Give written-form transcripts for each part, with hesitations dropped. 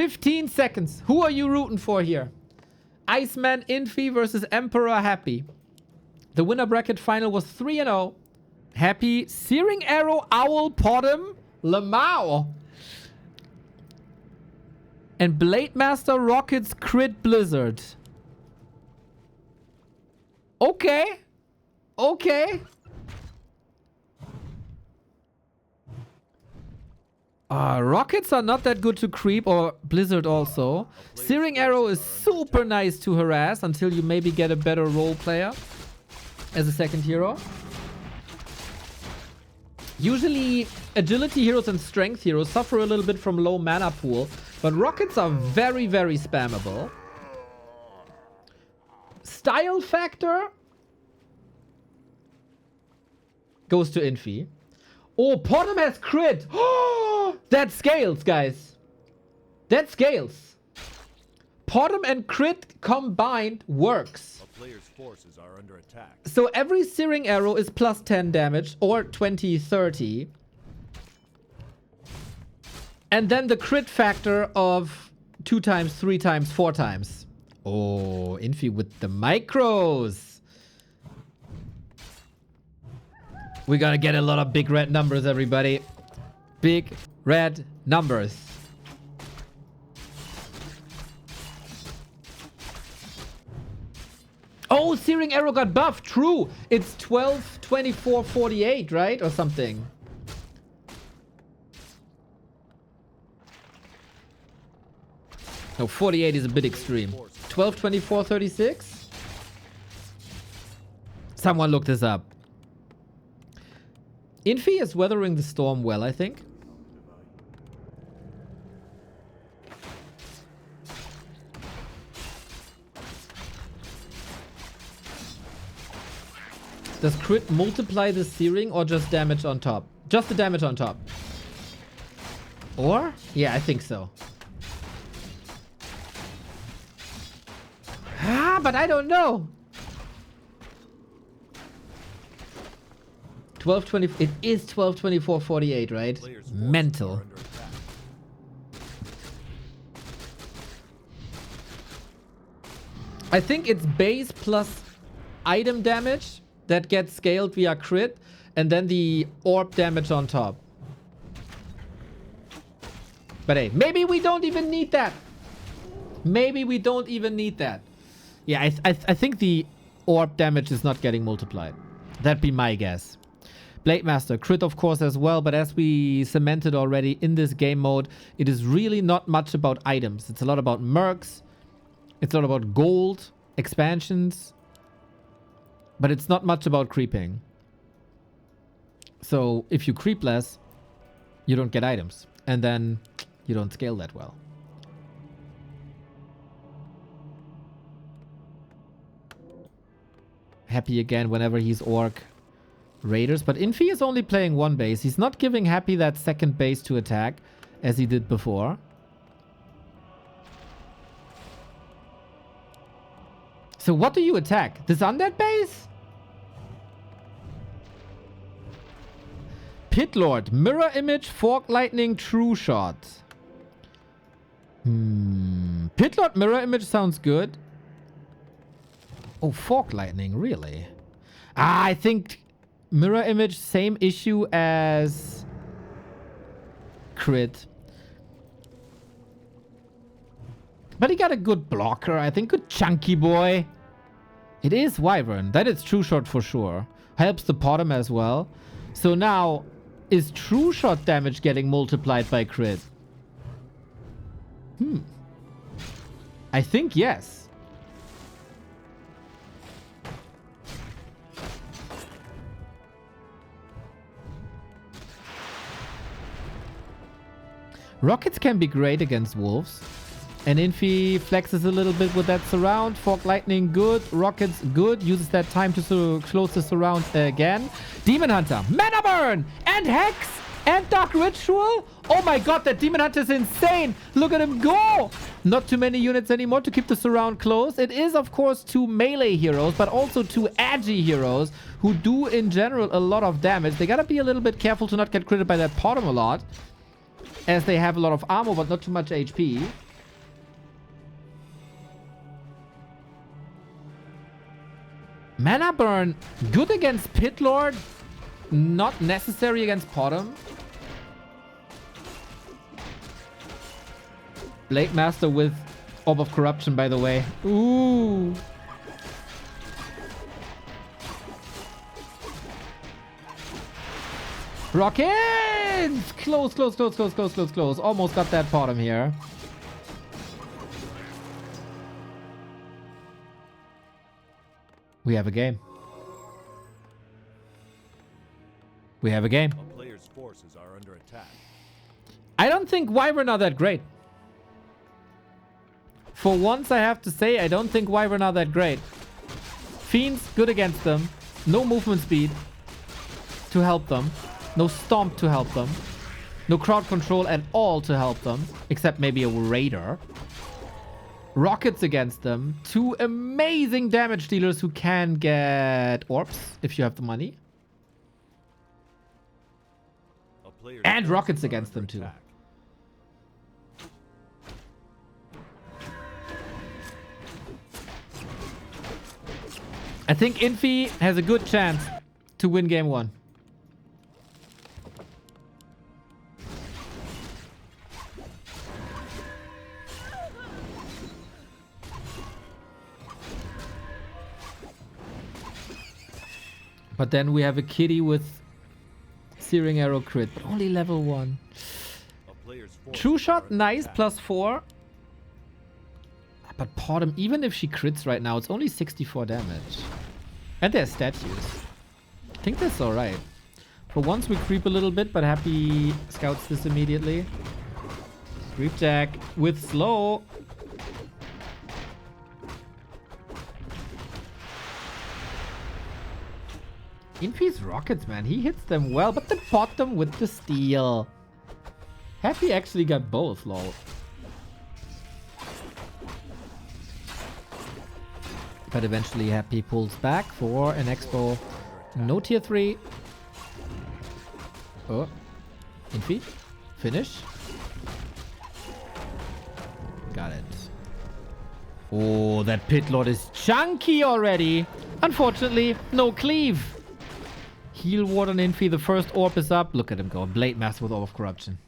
15 seconds. Who are you rooting for here? Iceman Infy versus Emperor Happy. The winner bracket final was 3-0. Happy, Searing Arrow, Owl, Podem, Lamau. And Blade Master, Rockets, Crit, Blizzard. Okay. Okay. Rockets are not that good to creep, or Blizzard also. Searing Arrow is super nice to harass until you maybe get a better role player as a second hero. Usually, agility heroes and strength heroes suffer a little bit from low mana pool, but rockets are very, very spammable. Style factor goes to Infy. Oh, Podem has crit. Oh, that scales, guys. That scales. Podem and crit combined works. A player's forces are under attack. So every Searing Arrow is plus 10 damage, or 20, 30. And then the crit factor of 2 times, 3 times, 4 times. Oh, Infy with the micros. We gotta get a lot of big red numbers, everybody. Big red numbers. Oh, Searing Arrow got buffed. True. It's 12, 24, 48, right? Or something. No, 48 is a bit extreme. 12, 24, 36? Someone look this up. Infy is weathering the storm well, I think. Does crit multiply the searing or just damage on top? Just the damage on top. Or? Yeah, I think so. Ah, but I don't know. 12, 20, it is 12, 24, 48, right? Mental. I think it's base plus item damage that gets scaled via crit, and then the orb damage on top. But hey, maybe we don't even need that. Maybe we don't even need that. Yeah, I think the orb damage is not getting multiplied. That'd be my guess. Blade Master, crit of course as well, but as we cemented already in this game mode, it is really not much about items. It's a lot about mercs. It's a lot about gold, expansions. But it's not much about creeping. So if you creep less, you don't get items. And then you don't scale that well. Happy again whenever he's orc raiders, but Infy is only playing one base. He's not giving Happy that second base to attack as he did before. So what do you attack? This undead base? Pit Lord, Mirror Image, Fork Lightning, True Shot. Pit Lord, Mirror Image sounds good. Oh, Fork Lightning, really? Ah, I think Mirror Image, same issue as crit. But he got a good blocker, I think. Good chunky boy. It is Wyvern. That is True Shot for sure. Helps the Podem as well. So now, is True Shot damage getting multiplied by crit? I think yes. Rockets can be great against wolves. And Infy flexes a little bit with that surround. Fork Lightning, good. Rockets, good. Uses that time to close the surround again. Demon Hunter, Mana Burn, and Hex, and Dark Ritual. Oh my god, that Demon Hunter is insane. Look at him go. Not too many units anymore to keep the surround closed. It is, of course, 2 melee heroes, but also 2 agi heroes who do, in general, a lot of damage. They gotta be a little bit careful to not get critted by that Podem a lot, as they have a lot of armor, but not too much HP. Mana burn, good against Pit Lord, not necessary against Potom. Blade Master with Orb of Corruption, by the way. Ooh. Rockets! Close, close, close, close, close, close, close. Almost got that Potom here. We have a game. We have a game. A player's forces are under attack. I don't think Wyvern are that great. For once, I have to say, I don't think Wyvern are that great. Fiends, good against them. No movement speed to help them. No stomp to help them. No crowd control at all to help them. Except maybe a Raider. Rockets against them. Two amazing damage dealers who can get orbs if you have the money. And rockets against them too. I think Infy has a good chance to win game 1. But then we have a kitty with Searing Arrow crit, but only level 1. True Shot, nice, +4. But Potom, even if she crits right now, it's only 64 damage. And there's statues. I think that's alright. For once we creep a little bit, but Happy scouts this immediately. Creep Jack with slow. Infy's rockets, man. He hits them well, but the bottom with the steal. Happy actually got both, lol. But eventually Happy pulls back for an expo. No tier 3. Oh. Infy. Finish. Got it. Oh, that Pit Lord is chunky already. Unfortunately, no cleave. Heal ward on Infy. The first orb is up. Look at him go. Blade Master with Orb of Corruption.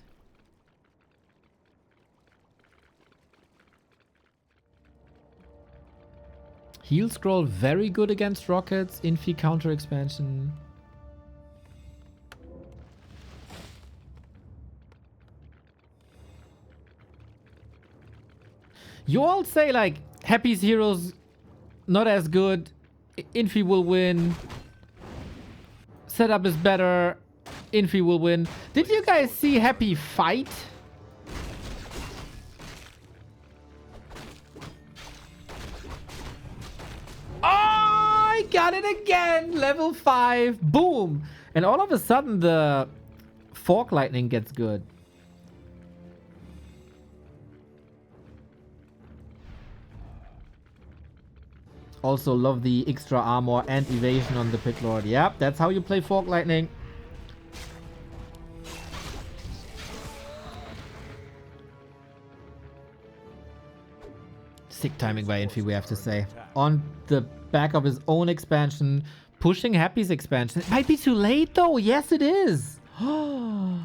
Heal scroll very good against rockets. Infy counter expansion. You all say like Happy's heroes not as good. Infy will win. Setup is better. Infy will win. Did you guys see Happy fight? Oh, I got it again. Level 5. Boom. And all of a sudden the Fork Lightning gets good. Also love the extra armor and evasion on the Pit Lord. Yep, that's how you play Fork Lightning. Sick timing by Infy, we have to say. On the back of his own expansion, pushing Happy's expansion. It might be too late though. Yes, it is. Oh,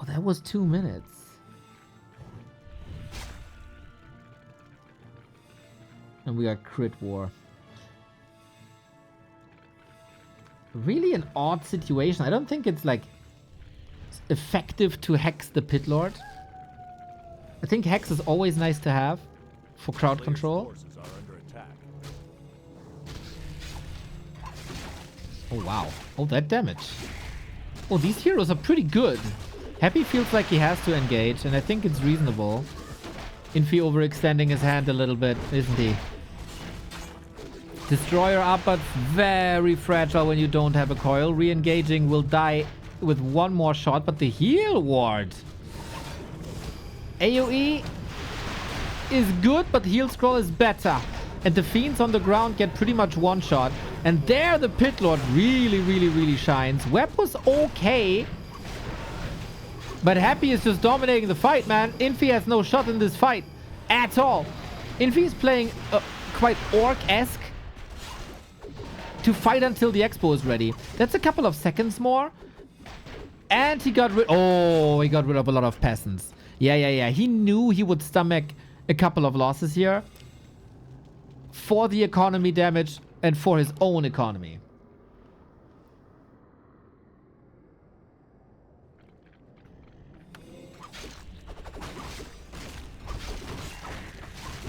that was 2 minutes. And we got crit war. Really an odd situation. I don't think it's like effective to hex the Pit Lord. I think hex is always nice to have for crowd control. Oh wow. Oh, that damage. Oh, these heroes are pretty good. Happy feels like he has to engage, and I think it's reasonable. Infy overextending his hand a little bit, isn't he? Destroyer up, but very fragile when you don't have a coil. Re-engaging will die with one more shot, but the heal ward. AoE is good, but heal scroll is better. And the fiends on the ground get pretty much one shot. And there the Pit Lord really shines. Web was okay. But Happy is just dominating the fight, man. Infy has no shot in this fight at all. Infy is playing quite orc-esque to fight until the expo is ready. That's a couple of seconds more. And he got rid... Oh, he got rid of a lot of peasants. Yeah. He knew he would stomach a couple of losses here. For the economy damage and for his own economy.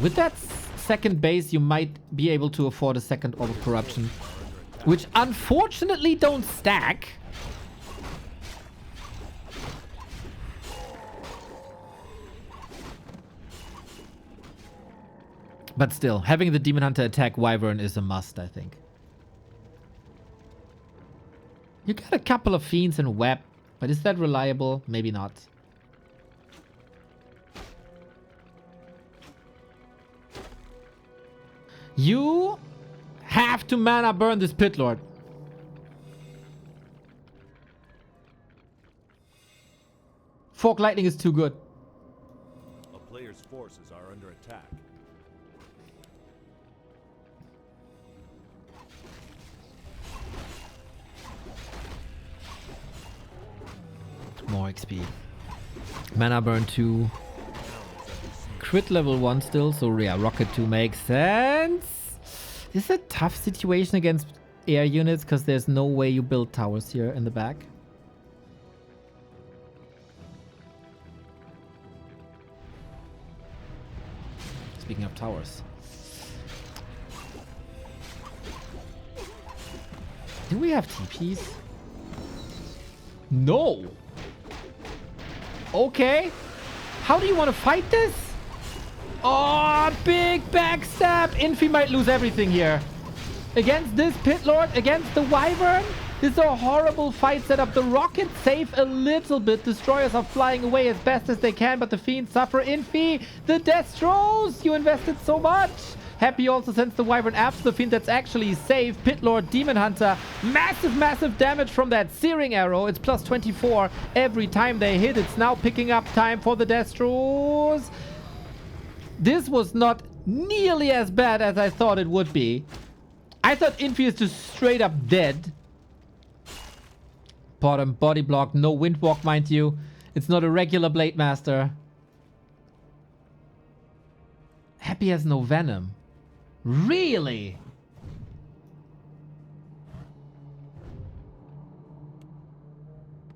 With that second base, you might be able to afford a second orb of corruption, which unfortunately don't stack. But still, having the Demon Hunter attack Wyvern is a must, I think. You got a couple of Fiends and Web, but is that reliable? Maybe not. You have to mana burn this Pit Lord. Fork Lightning is too good. A player's forces are under attack. More XP. Mana burn 2. Crit level 1 still, so yeah, Rocket 2 makes sense. This is a tough situation against air units because there's no way you build towers here in the back. Speaking of towers. Do we have TPs? No. Okay. How do you want to fight this? Oh, big backstab. Infy might lose everything here. Against this Pit Lord, against the Wyvern. This is a horrible fight setup. The Rockets save a little bit. Destroyers are flying away as best as they can, but the Fiends suffer. Infy, the Destros. You invested so much. Happy also sends the Wyvern after the Fiend. That's actually safe. Pit Lord, Demon Hunter. Massive damage from that Searing Arrow. It's plus 24 every time they hit. It's now picking up time for the Destros. This was not nearly as bad as I thought it would be. I thought Infy is just straight up dead. Bottom body block, no Windwalk, mind you. It's not a regular Blade Master. Happy has no Venom. Really?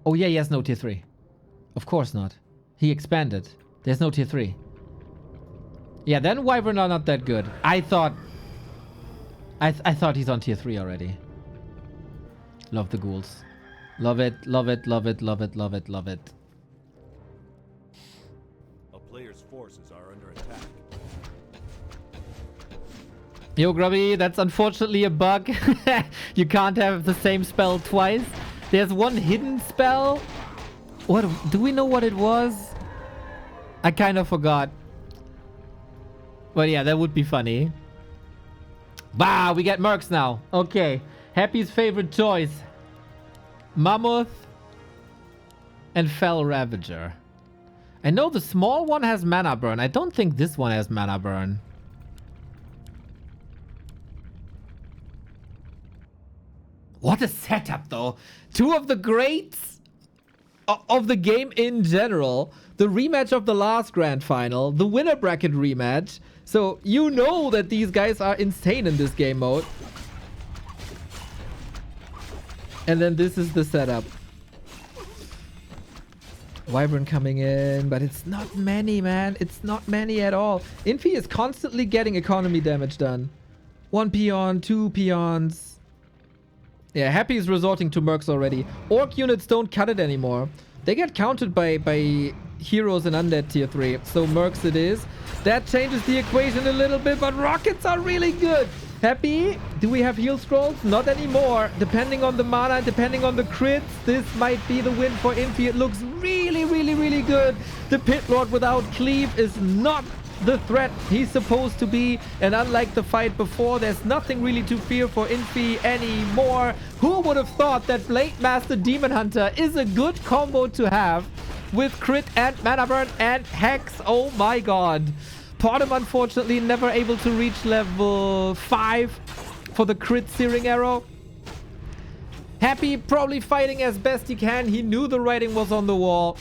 Oh yeah, he has no tier 3. Of course not. He expanded. There's no tier 3. Yeah, then Wyvern are not that good. I thought he's on tier 3 already. Love the ghouls. Love it, love it, love it, love it, love it, love it. A player's forces are under attack. Yo, Grubby, that's unfortunately a bug. You can't have the same spell twice. There's one hidden spell. What? Do we know what it was? I kind of forgot. But yeah, that would be funny. Wow, we get Mercs now. Okay. Happy's favorite choice. Mammoth and Fell Ravager. I know the small one has mana burn. I don't think this one has mana burn. What a setup, though. Two of the greats of the game in general. The rematch of the last grand final. The winner bracket rematch. So you know that these guys are insane in this game mode. And then this is the setup. Wyvern coming in, but it's not many, man. It's not many at all. Infy is constantly getting economy damage done. 1 peon, 2 peons. Yeah, Happy is resorting to Mercs already. Orc units don't cut it anymore. They get counted by heroes in undead tier 3. So Mercs it is. That changes the equation a little bit, but Rockets are really good. Happy, do we have heal scrolls? Not anymore. Depending on the mana, depending on the crits, this might be the win for Infy. It looks really good. The Pit Lord without cleave is not the threat he's supposed to be. And unlike the fight before, there's nothing really to fear for Infy anymore. Who would have thought that Blade Master Demon Hunter is a good combo to have with crit and mana burn and hex? Oh my god. Potom, unfortunately, never able to reach level 5 for the crit searing arrow. Happy probably fighting as best he can. He knew the writing was on the wall.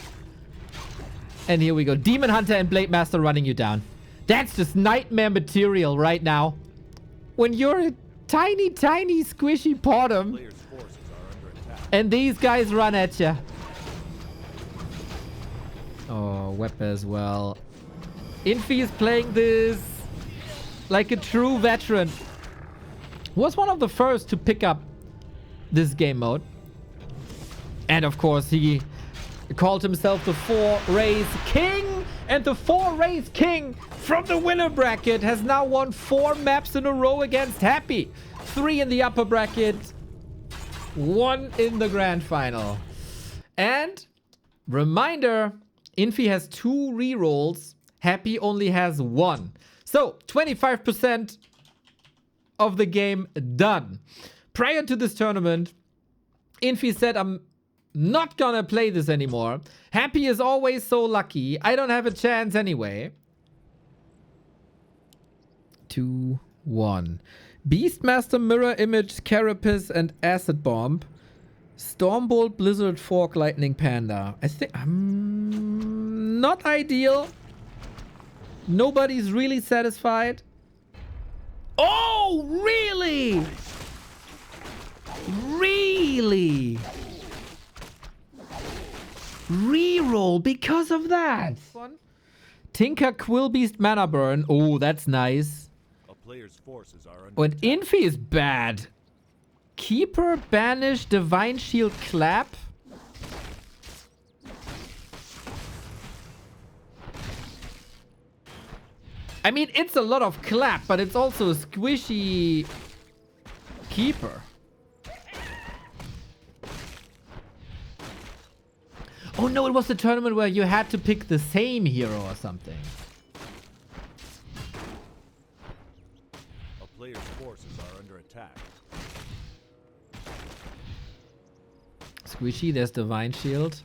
And here we go. Demon Hunter and Blade Master running you down. That's just nightmare material right now. When you're a tiny, tiny, squishy bottom. And these guys run at you. Oh, Web as well. Infy is playing this like a true veteran. Was one of the first to pick up this game mode. And of course, he called himself the 4-race king. And the 4-race king from the winner bracket has now won 4 maps in a row against Happy. 3 in the upper bracket. 1 in the grand final. And reminder, Infy has 2 rerolls. Happy only has 1. So 25% of the game done. Prior to this tournament, Infy said, I'm not gonna play this anymore. Happy is always so lucky. I don't have a chance anyway. 2-1. Beastmaster, Mirror Image, Carapace, and Acid Bomb. Stormbolt, Blizzard, Fork, Lightning, Panda. I think... not ideal. Nobody's really satisfied. Oh, really? Really? Reroll because of that. Tinker, Quillbeast, Mana Burn. Oh, that's nice. A player's forces are Oh, and Infy is bad. Keeper, Banish, Divine Shield, Clap. I mean, it's a lot of clap, but it's also a squishy keeper. Oh no, it was the tournament where you had to pick the same hero or something. A player's forces are under attack. Squishy, there's Divine Shield.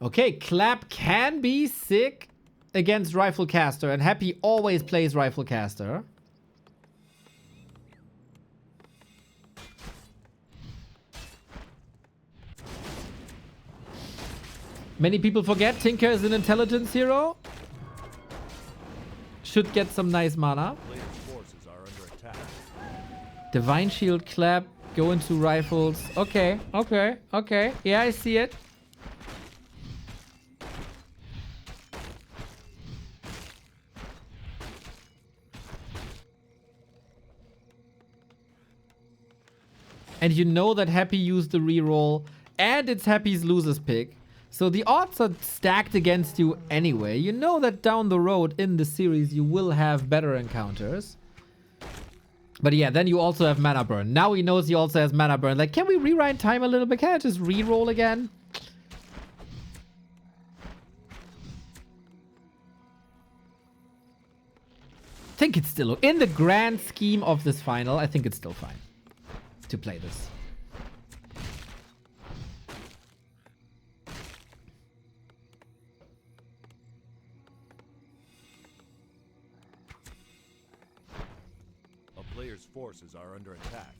Okay, Clap can be sick against Rifle Caster, and Happy always plays Rifle Caster. Many people forget Tinker is an intelligence hero. Should get some nice mana. Player's forces are under attack. Divine Shield, Clap, go into Rifles. Okay, okay, okay. Yeah, I see it. And you know that Happy used the reroll, and it's Happy's loser's pick. So the odds are stacked against you anyway. You know that down the road in the series you will have better encounters. But yeah, then you also have Mana Burn. Now he knows he also has Mana Burn. Like, can we rewind time a little bit? Can I just reroll again? I think it's still... in the grand scheme of this final, I think it's still fine to play this. A player's forces are under attack.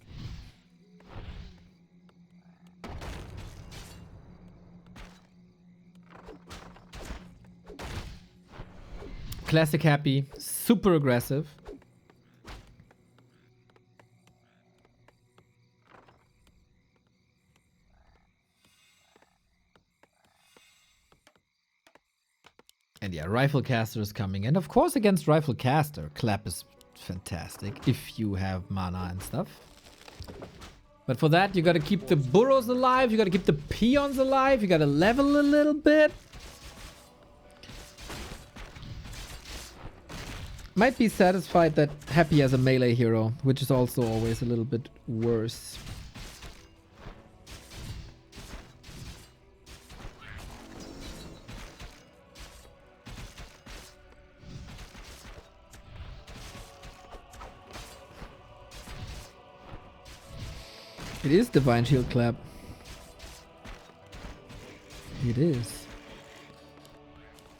Classic Happy, super aggressive. And yeah, Rifle Caster is coming. And of course, against Rifle Caster, Clap is fantastic if you have mana and stuff. But for that, you gotta keep the burrows alive. You gotta keep the peons alive. You gotta level a little bit. Might be satisfied that Happy has a melee hero, which is also always a little bit worse. It is Divine Shield Clap. It is.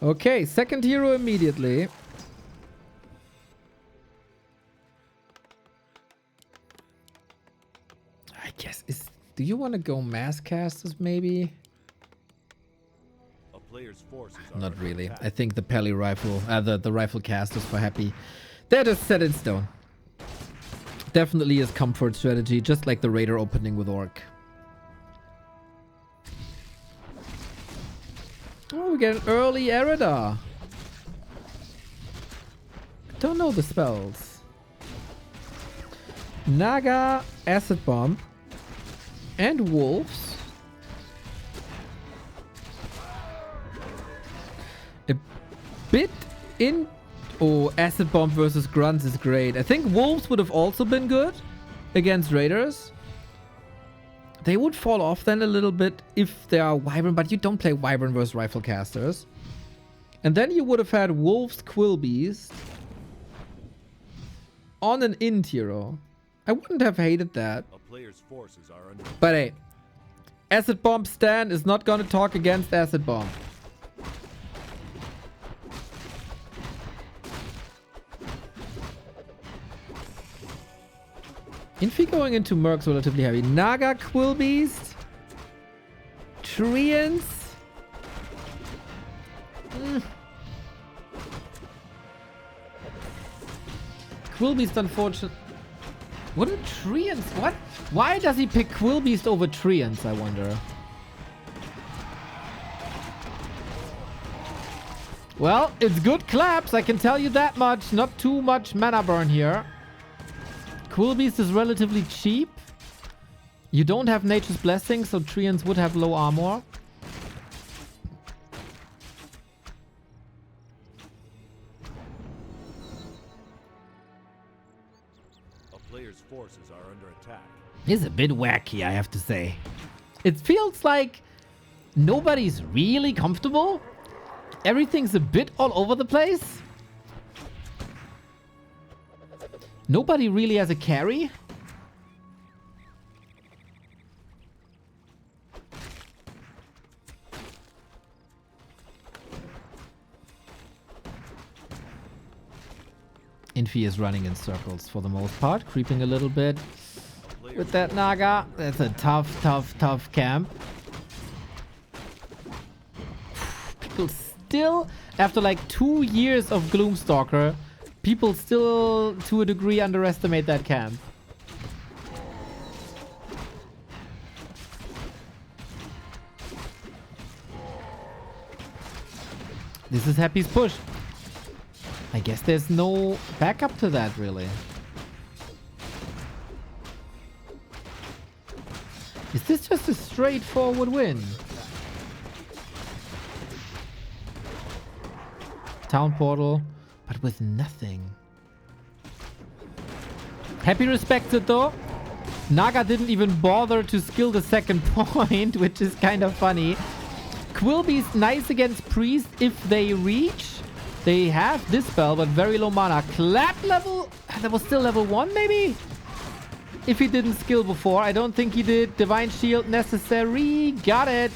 Okay, second hero immediately. I guess do you want to go mass casters maybe? A player's forces are Not under really. attack. I think the Pally rifle, the rifle casters for Happy, they're just set in stone. Definitely his comfort strategy, just like the Raider opening with Orc. Oh, we get an early Eridar. Don't know the spells. Naga, Acid Bomb, and Wolves. A bit in... Oh, Acid Bomb versus Grunts is great. I think Wolves would have also been good against Raiders. They would fall off then a little bit if they are Wyvern, but you don't play Wyvern versus Rifle Casters. And then you would have had Wolves Quillbeast on an Int hero. I wouldn't have hated that. A player's forces are under But hey, Acid Bomb Stan is not gonna talk against Acid Bomb. Infy going into Mercs relatively heavy. Naga, Quillbeast, Treants. Quillbeast, unfortunately. Wouldn't Treants? What? Why does he pick Quillbeast over Treants, I wonder? Well, it's good claps, I can tell you that much. Not too much mana burn here. Quillbeast is relatively cheap. You don't have Nature's Blessing, so Treants would have low armor. a player's forces are under attack. It's a bit wacky, I have to say. It feels like nobody's really comfortable. Everything's a bit all over the place. Nobody really has a carry. Infy is running in circles for the most part, creeping a little bit with that Naga. That's a tough camp. People still, after like 2 years of Gloomstalker, people still, to a degree, underestimate that camp. This is Happy's push. I guess there's no backup to that, really. Is this just a straightforward win? Town portal, but with nothing. Happy respects it though. Naga didn't even bother to skill the second point, which is kind of funny. Quillbeast nice against Priest if they reach. They have this spell, but very low mana. Clap level? That was still level 1 maybe? If he didn't skill before. I don't think he did. Divine Shield necessary. Got it.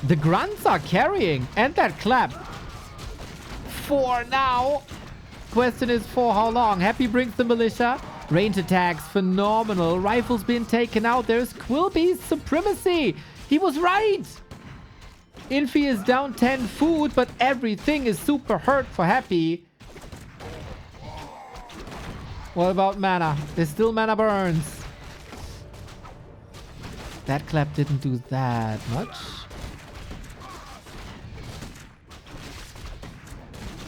The grunts are carrying. And that clap. For now. Question is for how long? Happy brings the militia. Range attacks. Phenomenal. Rifles being taken out. There's Quillbeast supremacy. He was right. Infy is down 10 food, but everything is super hurt for Happy. What about mana? There's still mana burns. That clap didn't do that much.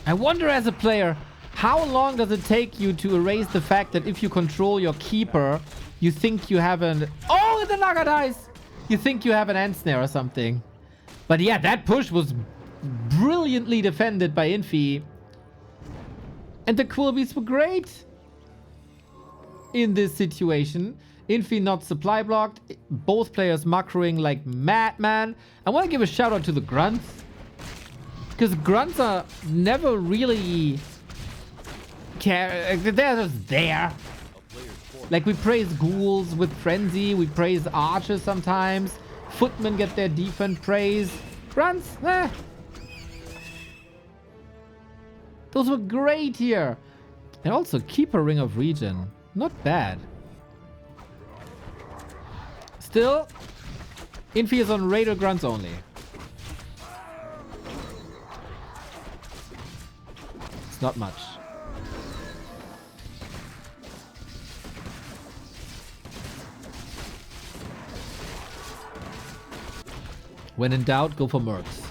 I wonder as a player, how long does it take you to erase the fact that if you control your keeper, you think you have an... Oh, the Naga dies! You think you have an end snare or something. But yeah, that push was brilliantly defended by Infy. And the Quillbeasts were great in this situation. Infy not supply blocked. Both players macroing like madman. I want to give a shout out to the grunts. Because grunts are never really... They're just there. Like we praise ghouls with frenzy. We praise archers sometimes. Footmen get their defense praise. Grunts, Those were great here. And also Keeper Ring of Regen. Not bad. Still, Infy is on Raider Grunts only. It's not much. When in doubt, go for mercs.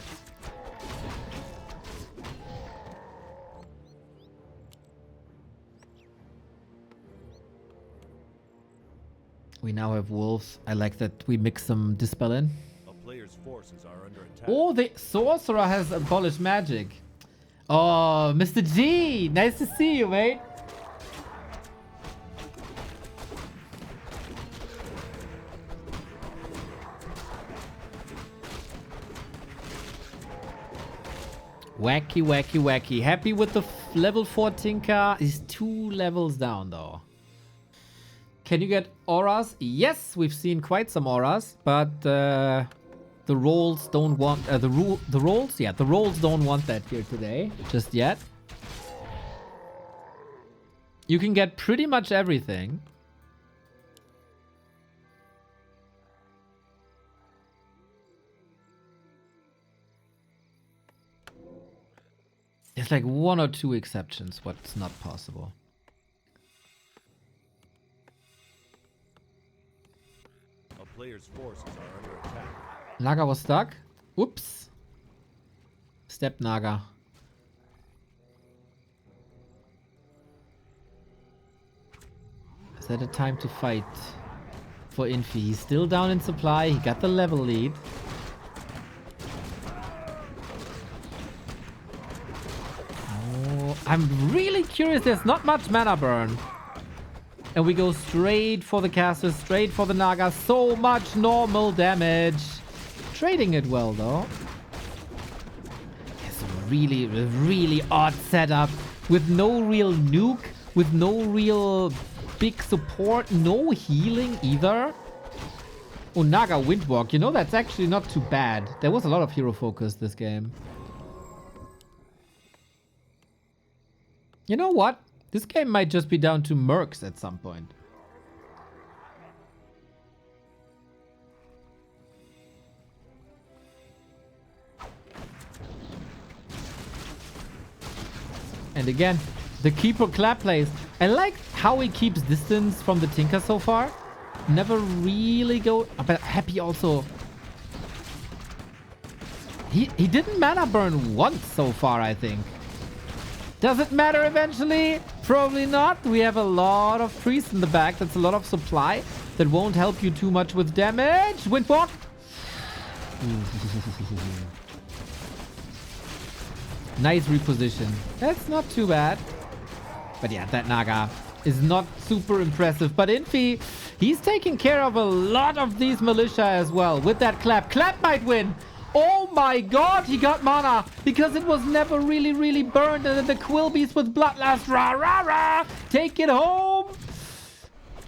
We now have wolves. I like that we mix some dispel in. A player's forces are under attack. Oh, the sorcerer has abolished magic. Oh, Mr. G, nice to see you, mate. Wacky, wacky, wacky. Happy with the level 4 Tinker. He's 2 levels down, though. Can you get auras? Yes, we've seen quite some auras, but the rolls don't want the rolls. Yeah, the rolls don't want that here today, just yet. You can get pretty much everything. There's like 1 or 2 exceptions, what's not possible. A player's forces are under attack. Naga was stuck. Oops. Step Naga. Is that a time to fight for Infy? He's still down in supply. He got the level lead. Oh, I'm really curious. There's not much mana burn. And we go straight for the caster, straight for the Naga. So much normal damage. Trading it well, though. It's a really odd setup. With no real nuke. With no real big support. No healing either. Oh, Naga Windwalk. You know, that's actually not too bad. There was a lot of hero focus this game. You know what? This game might just be down to mercs at some point. And again, the Keeper clap plays. I like how he keeps distance from the Tinker so far. Never really go... But Happy also... He didn't mana burn once so far, I think. Does it matter eventually? Probably not. We have a lot of priests in the back. That's a lot of supply. That won't help you too much with damage. Windwalk. Nice reposition. That's not too bad. But yeah, that Naga is not super impressive. But Infy, he's taking care of a lot of these militia as well. With that clap. Clap might win. Oh my god, he got mana because it was never really burned. And then the Quill Beast with Bloodlust. Rah, rah, rah. Take it home.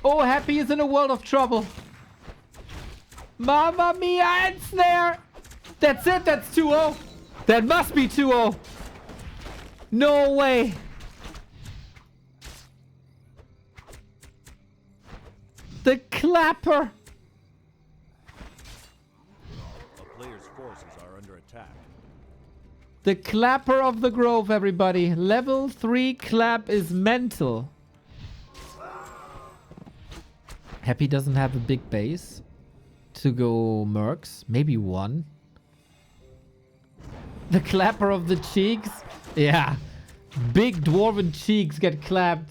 Oh, Happy is in a world of trouble. Mamma mia, and snare. That's it. That's 2-0. That must be 2-0. No way. The clapper. The Clapper of the Grove, everybody. Level 3 clap is mental. Happy doesn't have a big base to go mercs. Maybe 1. The Clapper of the cheeks. Yeah. Big dwarven cheeks get clapped.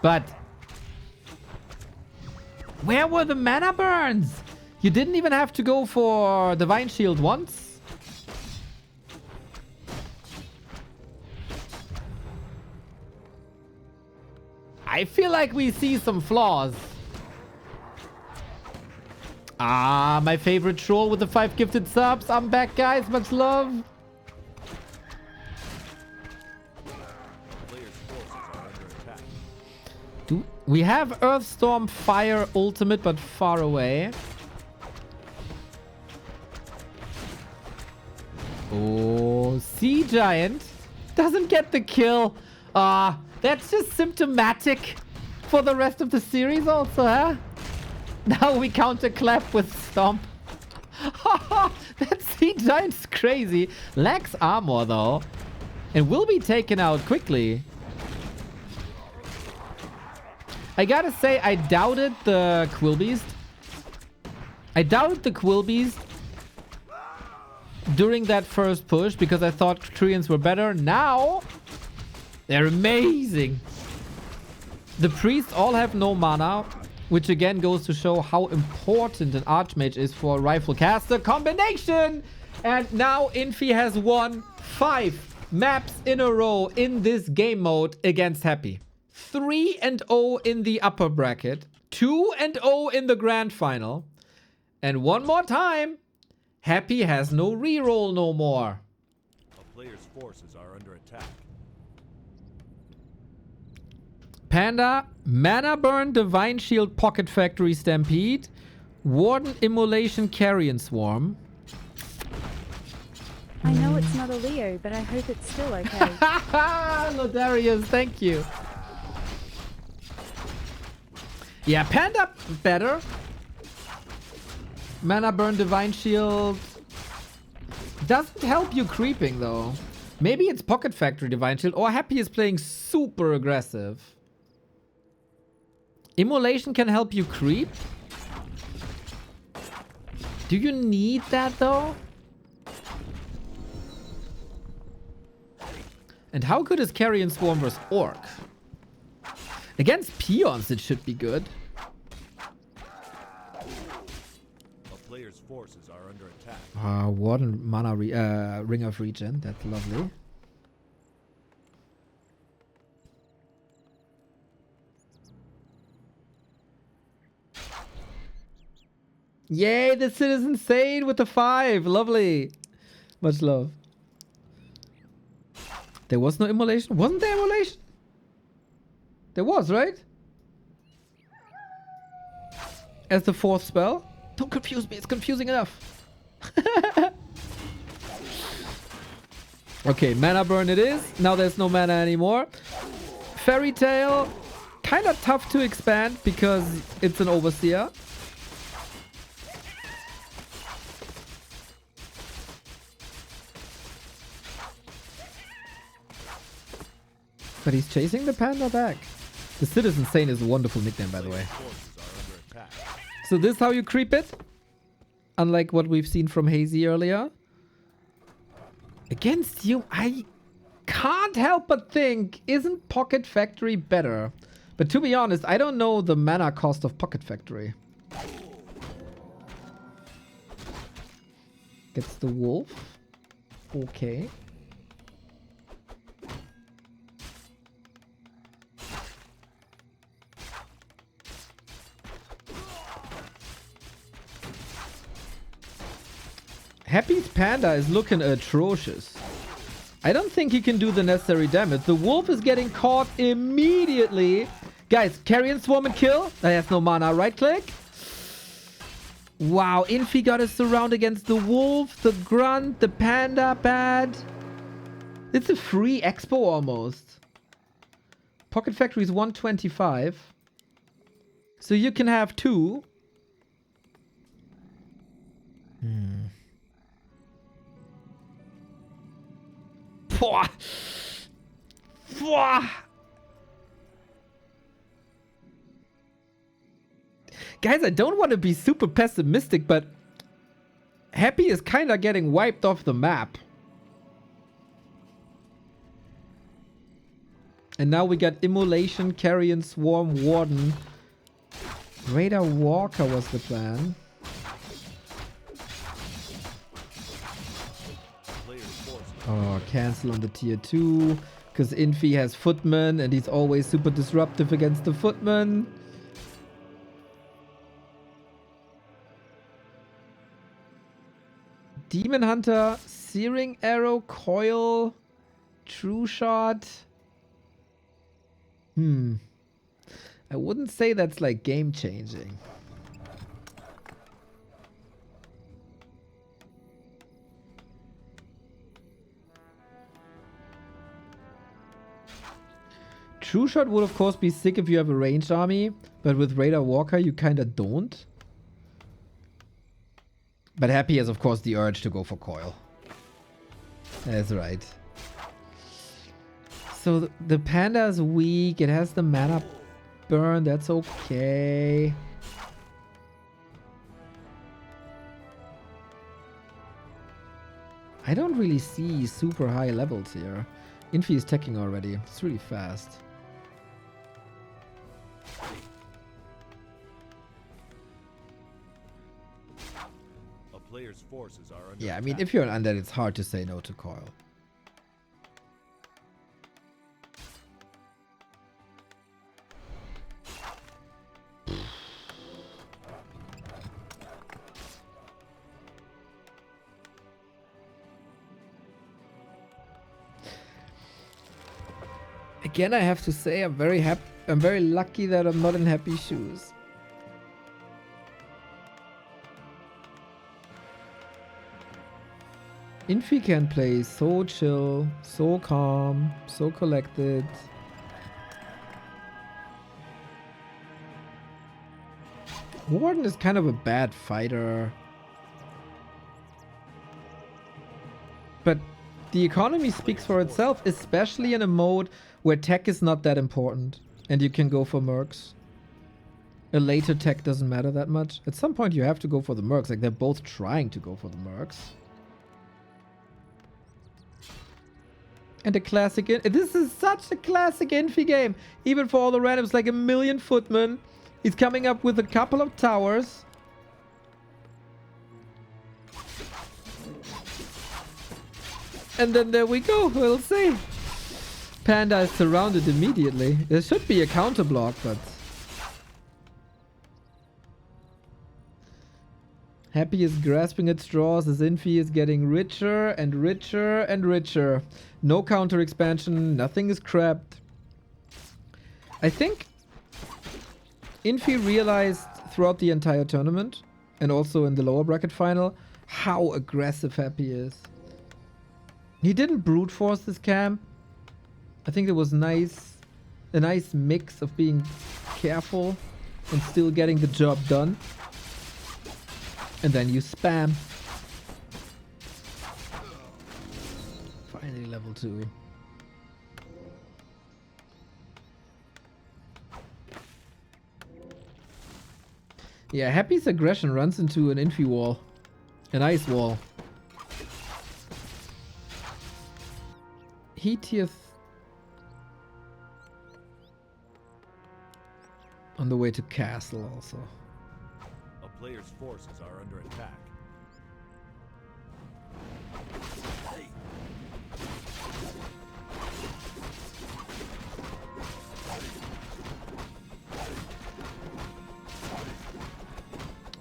But where were the mana burns? You didn't even have to go for Divine Shield once. I feel like we see some flaws. Ah, my favorite troll with the 5 gifted subs. I'm back, guys. Much love. We have Earthstorm Fire ultimate, but far away. Oh, Sea Giant. Doesn't get the kill. That's just symptomatic for the rest of the series also, huh? Now we counter clap with Stomp. That sea giant's crazy. Lacks armor though. And will be taken out quickly. I gotta say, I doubted the Quillbeast. I doubted the Quillbeast during that first push because I thought Treants were better. Now, they're amazing. The priests all have no mana, which again goes to show how important an Archmage is for a Rifle Caster combination. And now Infy has won 5 maps in a row in this game mode against Happy. 3-0 in the upper bracket, 2-0 in the grand final. And one more time, Happy has no reroll no more. A player's forces are under attack. Panda, Mana Burn, Divine Shield, Pocket Factory, Stampede, Warden, Immolation, Carrion Swarm. I know it's not a Leo, but I hope it's still okay. Lodarius, thank you. Yeah, Panda better. Mana Burn, Divine Shield. Doesn't help you creeping though. Maybe it's Pocket Factory, Divine Shield, or Happy is playing super aggressive. Immolation can help you creep. Do you need that though? And how good is Carrion Swarm versus Orc? Against Peons it should be good. A player's forces are under attack. Warden Mana Ring of Regen. That's lovely. Yay, the Citizen Sane with the 5. Lovely. Much love. There was no immolation? Wasn't there immolation? There was, right? As the 4th spell? Don't confuse me, it's confusing enough. Okay, Mana Burn it is. Now there's no mana anymore. Fairy Tail, kind of tough to expand because it's an Overseer. But he's chasing the Panda back. The Citizen Sane is a wonderful nickname, by the way. So this is how you creep it? Unlike what we've seen from Hazy earlier. Against you, I can't help but think, isn't Pocket Factory better? But to be honest, I don't know the mana cost of Pocket Factory. Gets the wolf. Okay. Happy's Panda is looking atrocious. I don't think he can do the necessary damage. The wolf is getting caught immediately. Guys, Carrion Swarm and kill. That has no mana. Right click. Wow, Infy got a surround against the wolf, the grunt, the panda. Bad. It's a free expo almost. Pocket Factory is 125. So you can have 2. Pwah. Pwah. Guys, I don't want to be super pessimistic, but Happy is kind of getting wiped off the map. And now we got Immolation, Carrion Swarm, Warden. Raider Walker was the plan. Oh, cancel on the tier 2. Because Infy has Footman and he's always super disruptive against the Footman. Demon Hunter, Searing Arrow, Coil, True Shot. I wouldn't say that's like game changing. True Shot would of course be sick if you have a ranged army, but with Raider Walker you kinda don't. But Happy has of course the urge to go for Coil. That's right. So the Panda is weak, it has the mana burn, that's okay. I don't really see super high levels here. Infy is teching already. It's really fast. A player's forces are under Yeah, I mean, attack. if you're an undead, it's hard to say no to Coil. Again, I have to say I'm very lucky that I'm not in Happy Shoes. Infy can play so chill, so calm, so collected. Warden is kind of a bad fighter. But the economy speaks for itself, especially in a mode where tech is not that important and you can go for mercs. A later tech doesn't matter that much. At some point you have to go for the mercs, like they're both trying to go for the mercs. And a classic, this is such a classic Infy game. Even for all the randoms, like a million footmen. He's coming up with a couple of towers. And then there we go, we'll see. Panda is surrounded immediately. There should be a counter block, but... Happy is grasping at straws as Infy is getting richer and richer and richer. No counter expansion, nothing is crapped. I think Infy realized throughout the entire tournament, and also in the lower bracket final, how aggressive Happy is. He didn't brute force this camp. I think it was nice, a nice mix of being careful and still getting the job done. And then you spam. Finally level 2. Yeah, Happy's aggression runs into an Infy wall. An ice wall. He tier on the way to castle also. A player's forces are under attack.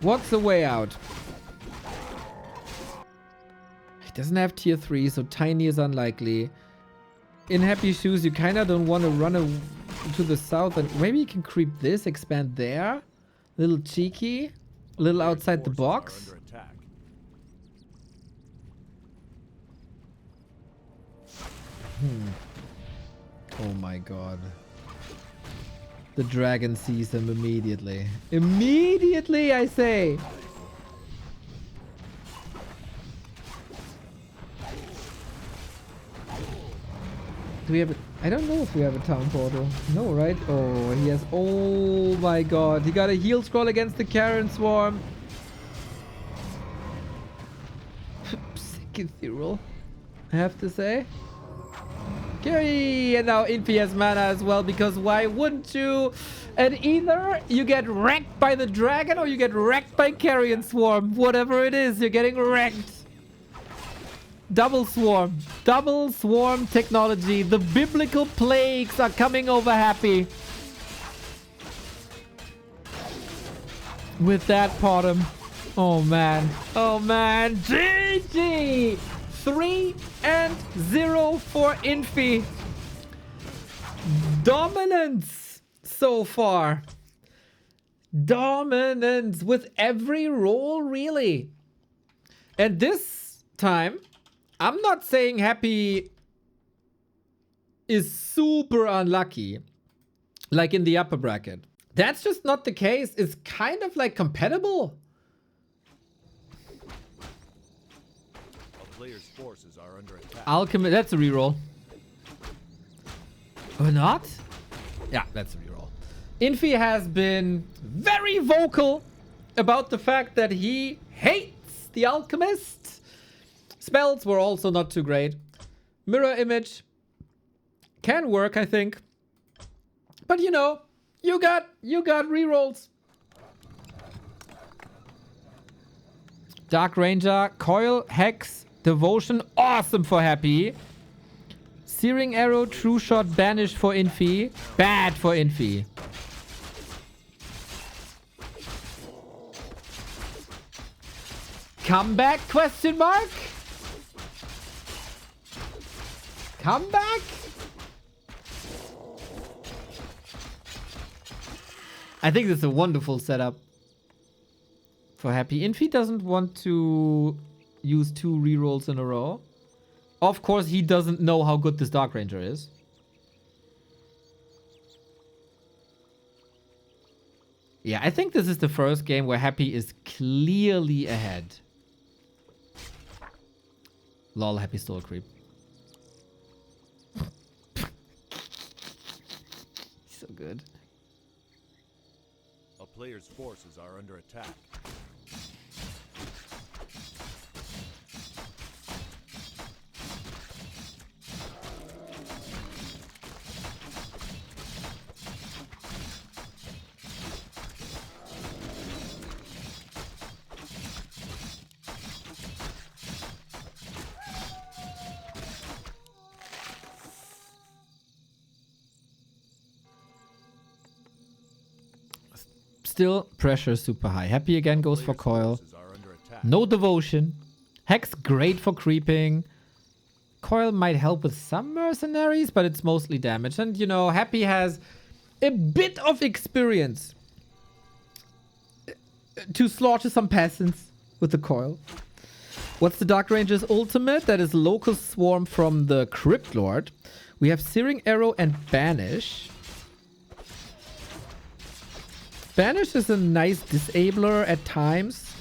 What's the way out? He doesn't have tier 3, so tiny is unlikely. In Happy Shoes, you kind of don't want to run to the south, and maybe you can creep this, expand there. Little cheeky. A little outside the box. Under attack. Oh my god. The dragon sees him immediately. Immediately, I say! Do we have a... I don't know if we have a town portal. No, right? Oh, he has... Oh my god. He got a heal scroll against the Karen Swarm. Sick ethereal, I have to say. Carry! And now Infy has mana as well, because why wouldn't you? And either you get wrecked by the dragon or you get wrecked by Carrion Swarm. Whatever it is, you're getting wrecked. Double swarm. Double swarm technology. The biblical plagues are coming over Happy. With that bottom. Oh man. Oh man. GG! 3-0 for Infy. Dominance so far. Dominance with every roll, really. And this time, I'm not saying Happy is super unlucky. like in the upper bracket. That's just not the case. It's kind of like compatible. A player's forces are under attack. Alchemy, that's a reroll. Or not? Yeah, that's a reroll. Infy has been very vocal about the fact that he hates the alchemist. Spells were also not too great. Mirror image can work, I think. But you know, you got rerolls. Dark Ranger, Coil, Hex, Devotion, awesome for Happy. Searing Arrow, True Shot, Banish for Infy. Bad for Infy. Comeback? Question mark? Comeback? I think this is a wonderful setup for Happy. Infy doesn't want to use 2 rerolls in a row. Of course, he doesn't know how good this Dark Ranger is. Yeah, I think this is the first game where Happy is clearly ahead. Lol, Happy stole a creep. So good. A player's forces are under attack. Still, pressure super high. Happy again goes for Coil. Forces are under attack. No Devotion. Hex, great for creeping. Coil might help with some mercenaries, but it's mostly damage. And, you know, Happy has a bit of experience to slaughter some peasants with the Coil. What's the Dark Ranger's ultimate? That is Locust Swarm from the Crypt Lord. We have Searing Arrow and Banish. Banish is a nice disabler at times.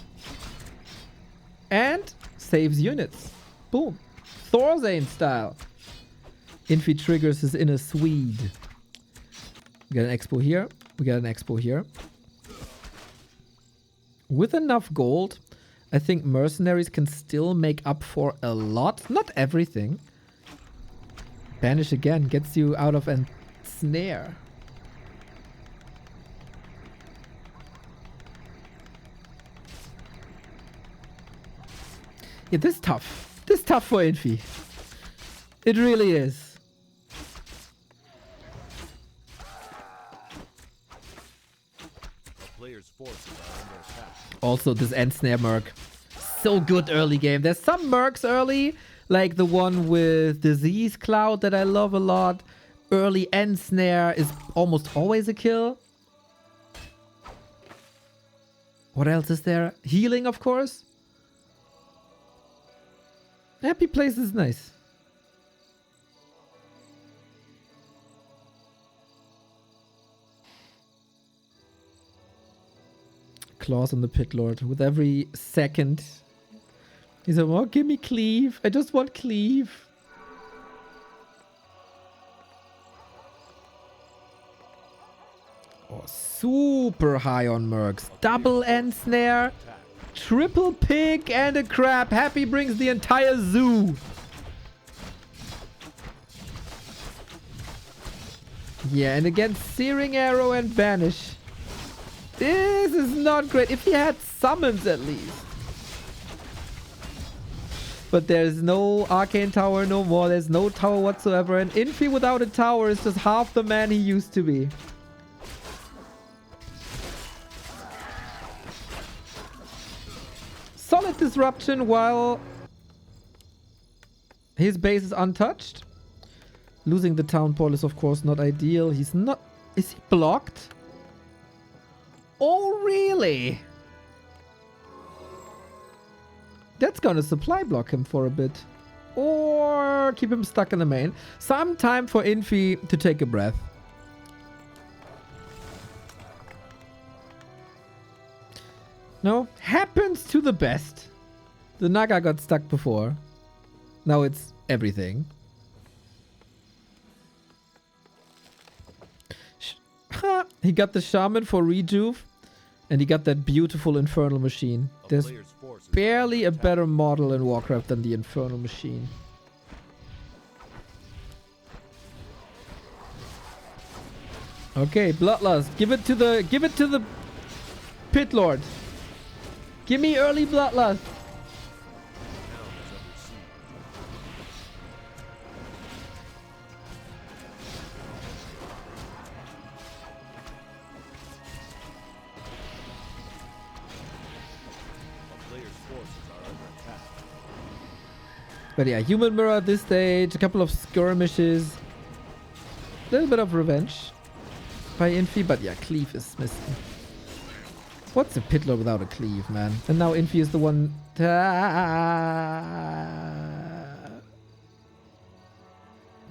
And saves units. Boom. Thorzane style. Infy triggers his inner Swede. We got an expo here. We got an expo here. With enough gold, I think mercenaries can still make up for a lot. Not everything. Banish again gets you out of a snare. Yeah, this is tough. This is tough for Infy. It really is. A player's forces are under attack. Also, this end snare merc. So good early game. There's some mercs early, like the one with Disease Cloud that I love a lot. Early end snare is almost always a kill. What else is there? Healing, of course. Happy place is nice. Claws on the Pit Lord. With every second, he's like, oh, give me cleave. I just want cleave. Oh, super high on mercs. Double end snare. Triple pig and a crab. Happy brings the entire zoo. Yeah, and again, Searing Arrow and Banish. This is not great. If he had summons at least. But there's no Arcane Tower no more. There's no tower whatsoever. And Infy without a tower is just half the man he used to be. Solid disruption while his base is untouched. Losing the town ball is of course not ideal. He's not... Is he blocked? Oh, really? That's gonna supply block him for a bit. Or keep him stuck in the main. Some time for Infy to take a breath. No, happens to the best. The Naga got stuck before. Now it's everything. He got the Shaman for rejuve. And he got that beautiful Infernal Machine. There's barely a better model in Warcraft than the Infernal Machine. Okay, Bloodlust. Give it to the Pit Lord. Give me early Bloodlust. But yeah, Human Mirror at this stage, a couple of skirmishes, a little bit of revenge by Infy, but yeah, Cleave is missing. What's a Pitlor without a Cleave, man? And now Infy is the one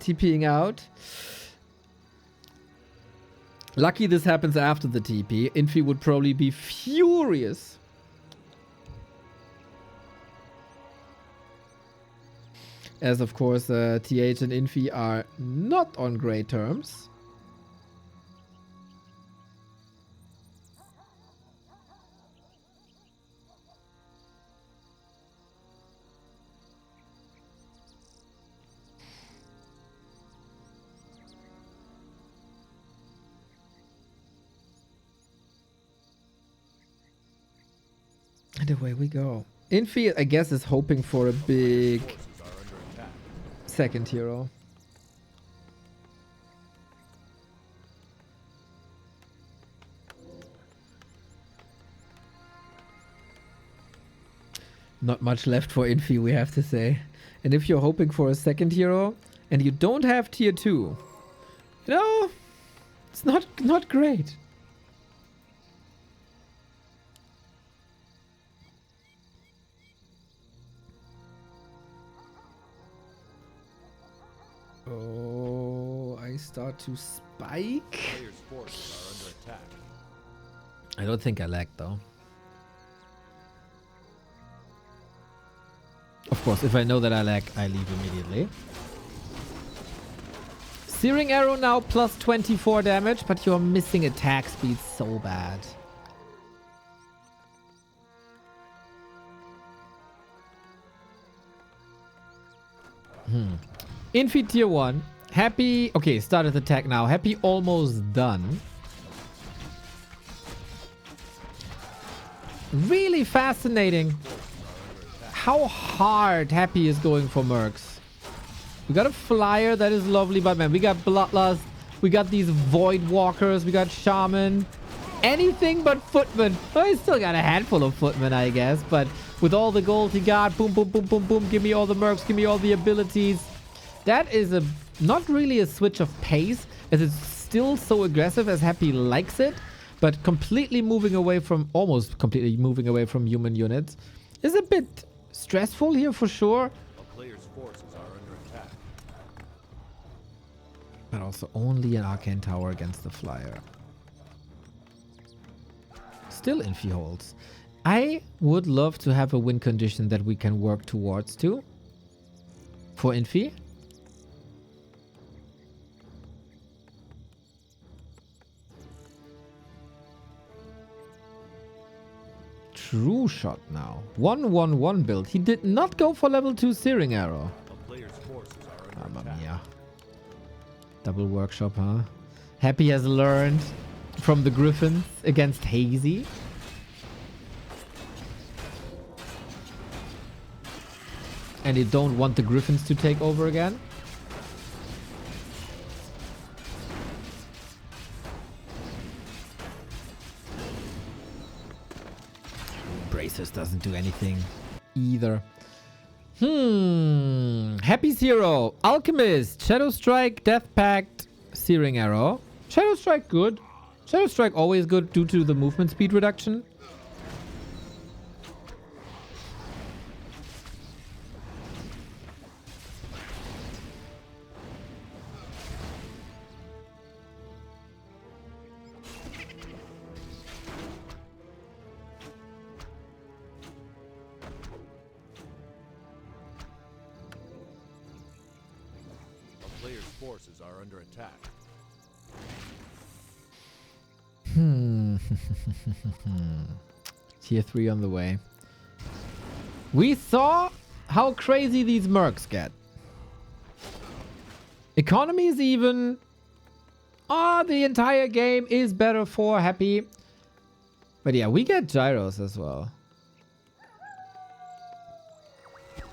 TPing out. Lucky this happens after the TP. Infy would probably be furious. As of course, TH and Infy are not on great terms. And away we go. Infy, I guess, is hoping for a big second hero. Not much left for Infy, we have to say. And if you're hoping for a second hero and you don't have tier 2, you know, it's not great. Oh, I start to spike. I don't think I lag though. Of course, if I know that I lag, I leave immediately. Searing Arrow now plus 24 damage, but you're missing attack speed so bad. Infy tier 1. Happy. Okay, started attack now. Happy almost done. Really fascinating how hard Happy is going for mercs. We got a flyer that is lovely, but man, we got Bloodlust. We got these Void Walkers. We got Shaman. Anything but Footman. Oh, he still got a handful of Footmen, I guess. But with all the gold he got, boom, boom, boom, boom, boom. Give me all the mercs. Give me all the abilities. That is a not really a switch of pace, as it's still so aggressive as Happy likes it, but completely moving away from, almost completely moving away from human units is a bit stressful here for sure. A player's forces are under attack. But also only an Arcane Tower against the Flyer. Still Infy holds. I would love to have a win condition that we can work towards too. For Infy. True shot now. 1-1-1 build. He did not go for level 2 Searing Arrow. A player's forces are under Mamma attack. mia. Double workshop, huh? Happy has learned from the Griffins against Hazy. And they don't want the Griffins to take over again. Bracers doesn't do anything either. Happy Zero, Alchemist, Shadow Strike, Death Pact, Searing Arrow. Shadow Strike good. Shadow Strike always good due to the movement speed reduction. forces are under attack. Tier 3 on the way. We saw how crazy these mercs get. Economy is even. The entire game is better for Happy. But yeah, we get gyros as well.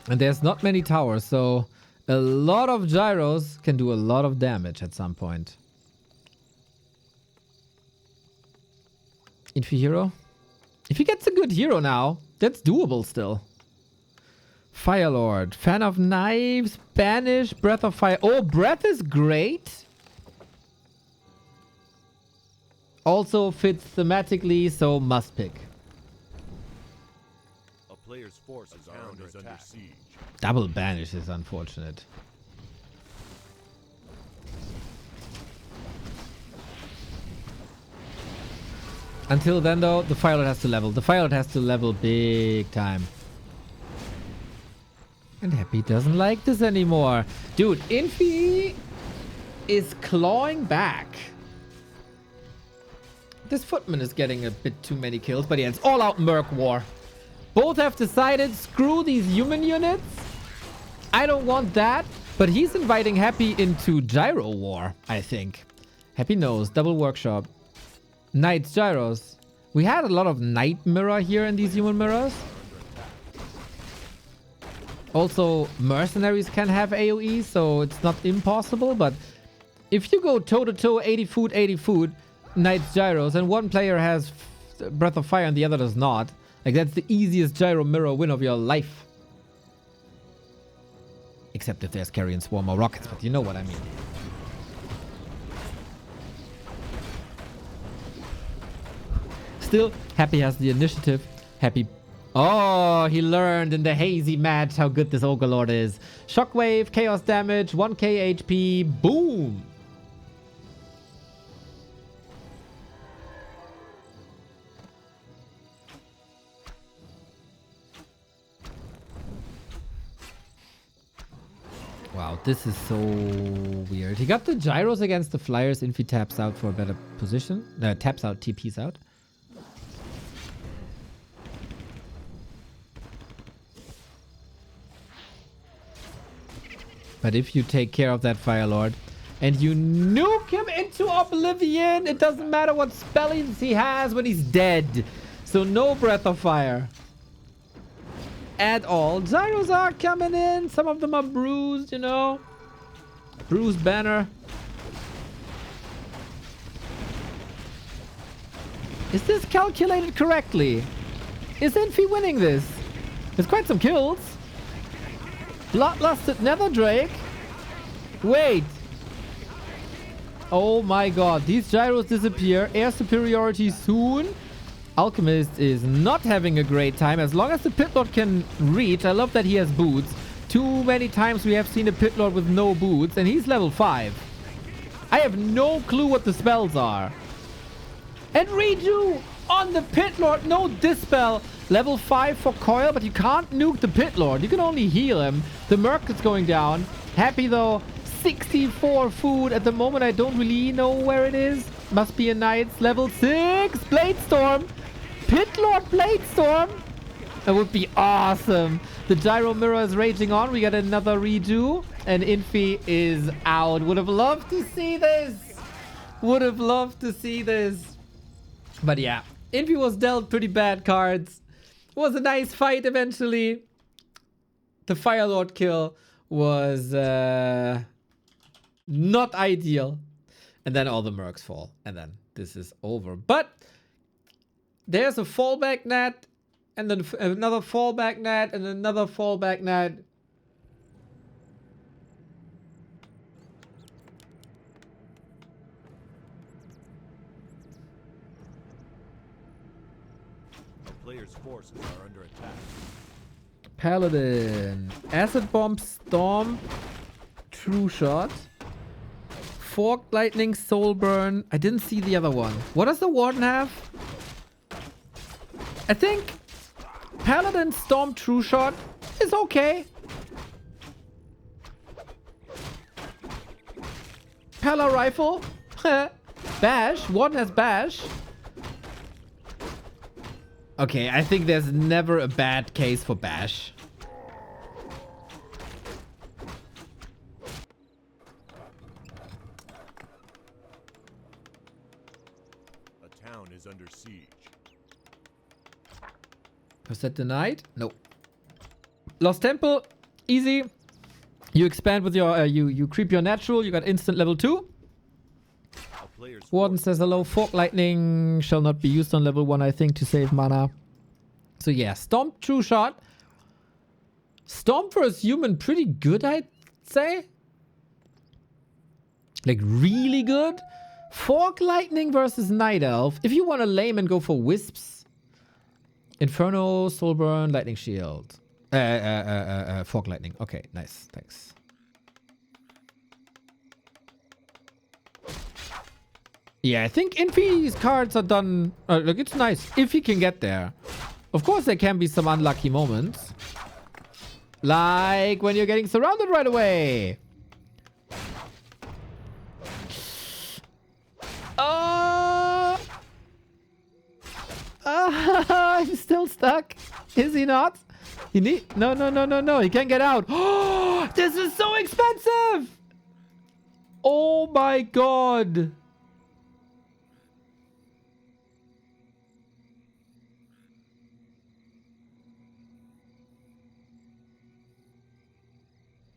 And there's not many towers, so a lot of gyros can do a lot of damage at some point. Infy hero? If he gets a good hero now, that's doable still. Firelord. Fan of Knives. Banish. Breath of Fire. Oh, Breath is great. Also fits thematically, so must pick. A player's forces are under siege. Double Banish is unfortunate. Until then, though, the Firelord has to level. The Firelord has to level big time. And Happy doesn't like this anymore. Dude, Infy is clawing back. This Footman is getting a bit too many kills, but yeah, it's all-out Merc War. Both have decided, screw these human units. I don't want that. But he's inviting Happy into Gyro War, I think. Happy knows. Double Workshop. Knight's Gyros. We had a lot of Knight Mirror here in these human mirrors. Also, mercenaries can have AoE, so it's not impossible. But if you go toe-to-toe 80 food, Knight's Gyros, and one player has Breath of Fire and the other does not, like that's the easiest Gyro Mirror win of your life. Except if there's Carrion Swarm or Rockets, but you know what I mean. Still, Happy has the initiative. Happy. Oh, he learned in the hazy match how good this Ogre Lord is. Shockwave, Chaos Damage, 1k HP, boom! Wow, this is so weird. He got the gyros against the flyers. Infy taps out for a better position. Taps out, TP's out. But if you take care of that Firelord and you nuke him into oblivion, it doesn't matter what spellings he has when he's dead. So no Breath of Fire at all. Gyros are coming in. Some of them are bruised, you know. Bruised banner. Is this calculated correctly? Is Infy winning this? There's quite some kills. Bloodlusted Nether Drake. Wait. Oh my god. These gyros disappear. Air superiority soon. Alchemist is not having a great time. As long as the Pitlord can reach. I love that he has boots. Too many times we have seen a Pitlord with no boots. And he's level 5. I have no clue what the spells are. And Reju on the Pitlord. No Dispel. Level 5 for Coil, but you can't nuke the Pitlord. You can only heal him. The Merc is going down. Happy though. 64 food. At the moment, I don't really know where it is. Must be a Knight's level 6. Bladestorm. Pitlord Bladestorm. That would be awesome. The Gyro Mirror is raging on. We got another redo. And Infy is out. Would have loved to see this. Would have loved to see this. But yeah. Infy was dealt pretty bad cards. It was a nice fight eventually. The Firelord kill was not ideal. And then all the mercs fall. And then this is over. But there's a fallback net. And then another fallback net. And another fallback net. Players' forces are under attack. Paladin. Acid Bomb, Storm, True Shot. Forked Lightning, Soul Burn. I didn't see the other one. What does the Warden have? I think Paladin, Storm, True Shot is okay. Propeller rifle. Bash. Warden has bash. Okay, I think there's never a bad case for bash. A town is under siege. Was that denied? No. Lost Temple. Easy. You expand with your... you creep your natural. You got instant level 2. Warden says hello. Fork Lightning shall not be used on level 1, I think, to save mana. So yeah, Stomp, True Shot. Stomp versus Human, pretty good, I'd say. Like, really good. Fork Lightning versus Night Elf. If you want to lame and go for Wisps. Inferno, Soulburn, Lightning Shield. Fork Lightning. Okay, nice. Thanks. Yeah, I think Infy's cards are done. Look, it's nice if he can get there. Of course, there can be some unlucky moments. Like when you're getting surrounded right away. He's still stuck. Is he not? He need... No. He can't get out. Oh, this is so expensive. Oh my god.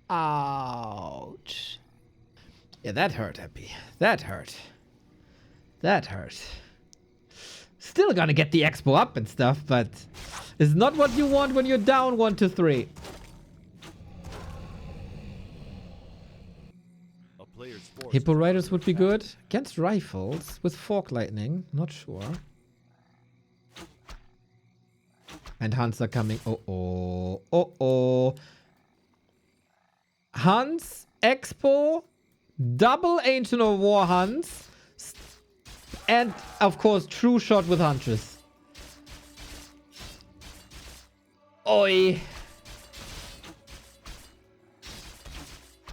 Ouch. Yeah, that hurt, Happy. That hurt. That hurt. Still gonna get the expo up and stuff, but it's not what you want when you're down 1 to 3. Hippo Riders would be good. Against rifles with Fork Lightning. Not sure. And Hunts are coming. Oh. Hunts, Expo, double Ancient of War Hunts, and of course True Shot with Huntress. Oi.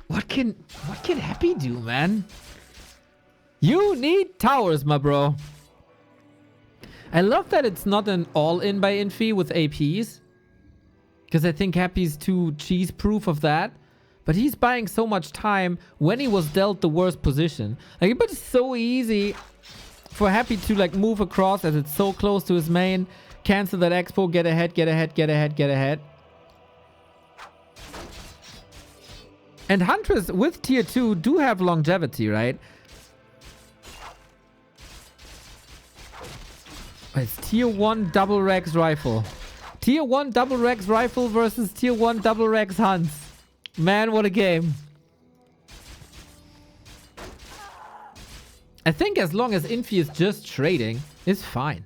What can Happy do, man? You need towers, my bro. I love that it's not an all-in by Infy with APs. Because I think Happy's too cheese-proof of that. But he's buying so much time when he was dealt the worst position. Like, but it's so easy for Happy to like move across as it's so close to his main. Cancel that expo, get ahead. And Huntress with tier 2 do have longevity, right? It's tier 1 double Rex rifle. Tier 1 double Rex rifle versus tier 1 double Rex Hunts. Man, what a game. I think as long as Infy is just trading, it's fine.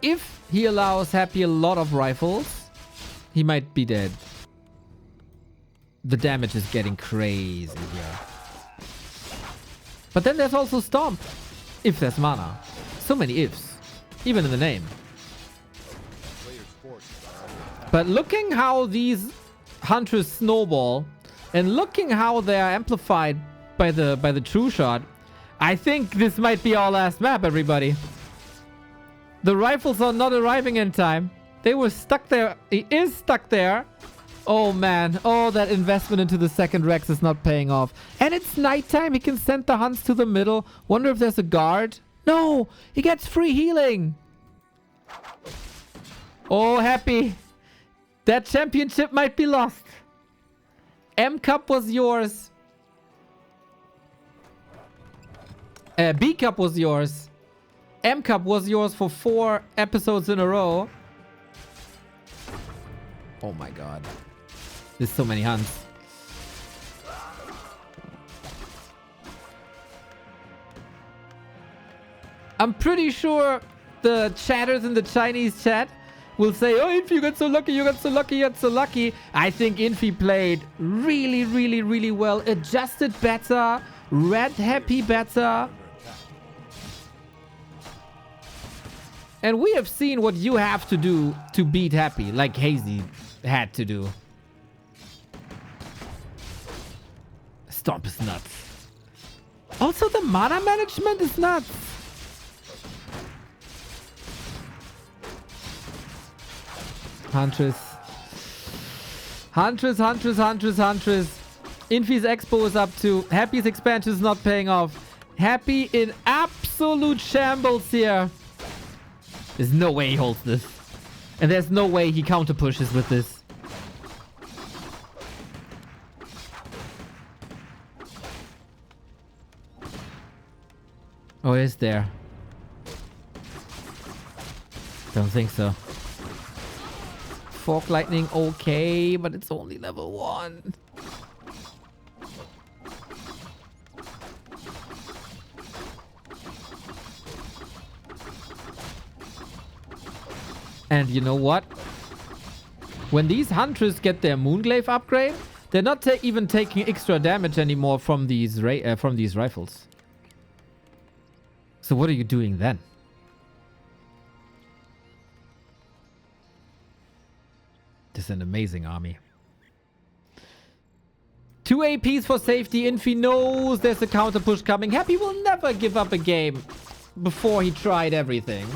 If he allows Happy a lot of rifles, he might be dead. The damage is getting crazy here. But then there's also Stomp. If there's mana. So many ifs. Even in the name. But looking how these Hunters snowball and looking how they are amplified by the True Shot, I think this might be our last map, everybody. The rifles are not arriving in time. They were stuck there. He is stuck there. Oh man. Oh, that investment into the second Rex is not paying off. And it's nighttime. He can send the Hunts to the middle. Wonder if there's a guard. No, he gets free healing. Oh, Happy. That championship might be lost. M Cup was yours. B Cup was yours. M Cup was yours for 4 episodes in a row. Oh my god. There's so many Hunts. I'm pretty sure the chatters in the Chinese chat will say, oh, Infy, you got so lucky, you got so lucky, you got so lucky. I think Infy played really well. Adjusted better. Read Happy better. And we have seen what you have to do to beat Happy, like Hazy had to do. Stomp is nuts. Also, the mana management is nuts. Huntress. Huntress. Infy's Expo is up to. Happy's expansion is not paying off. Happy in absolute shambles here. There's no way he holds this. And there's no way he counter pushes with this. Oh, is there? Don't think so. Fork Lightning, okay, but it's only level 1. And you know what? When these Hunters get their Moonglaive upgrade, they're not even taking extra damage anymore from these rifles. So what are you doing then? This is an amazing army. 2 APs for safety. Infy knows there's a counter push coming. Happy will never give up a game before he tried everything.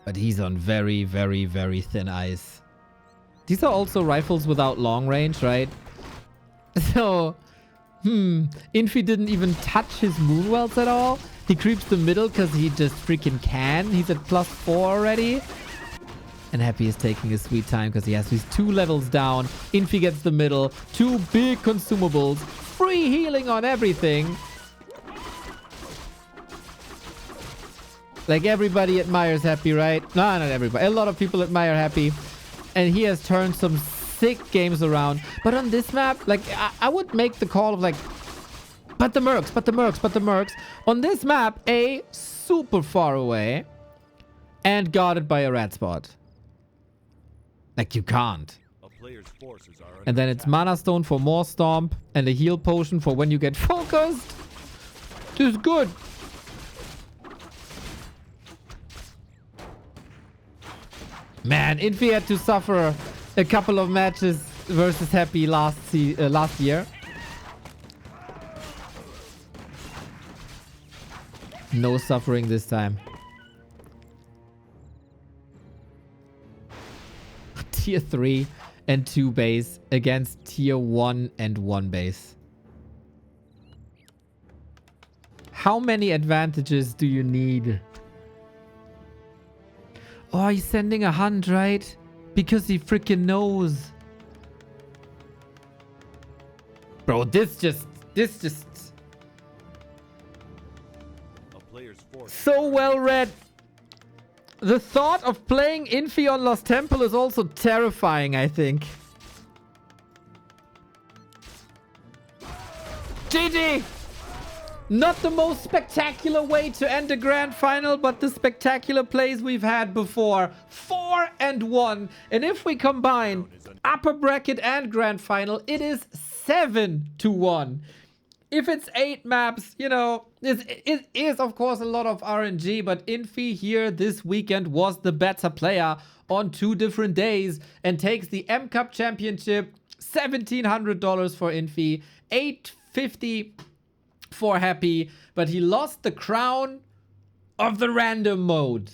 But he's on very, very, very thin ice. These are also rifles without long range, right? So, Infy didn't even touch his Moonwells at all. He creeps the middle because he just freaking can. He's at +4 already. And Happy is taking his sweet time because he has these 2 levels down. Infy gets the middle. 2 big consumables. Free healing on everything. Like, everybody admires Happy, right? No, not everybody. A lot of people admire Happy. And he has turned some sick games around. But on this map, like, I would make the call of, like, but the mercs. On this map, A, super far away. And guarded by a rat spot. Like, you can't. And then it's Mana Stone for more Stomp. And a heal potion for when you get focused. This is good. Man, Infy had to suffer a couple of matches versus Happy last year. No suffering this time. Tier 3 and 2 base against Tier 1 and 1 base. How many advantages do you need? Oh, he's sending a hunt, right? Because he freaking knows. Bro, this just so well read. The thought of playing Infy on Lost Temple is also terrifying, I think. GG! Not the most spectacular way to end a grand final, but the spectacular plays we've had before. 4-1. And if we combine upper bracket and grand final, it is 7-1. If it's 8 maps, you know, it is of course a lot of RNG, but Infy here this weekend was the better player on 2 different days and takes the M Cup Championship. $1,700 for Infy, $850 for Happy, but he lost the crown of the random mode.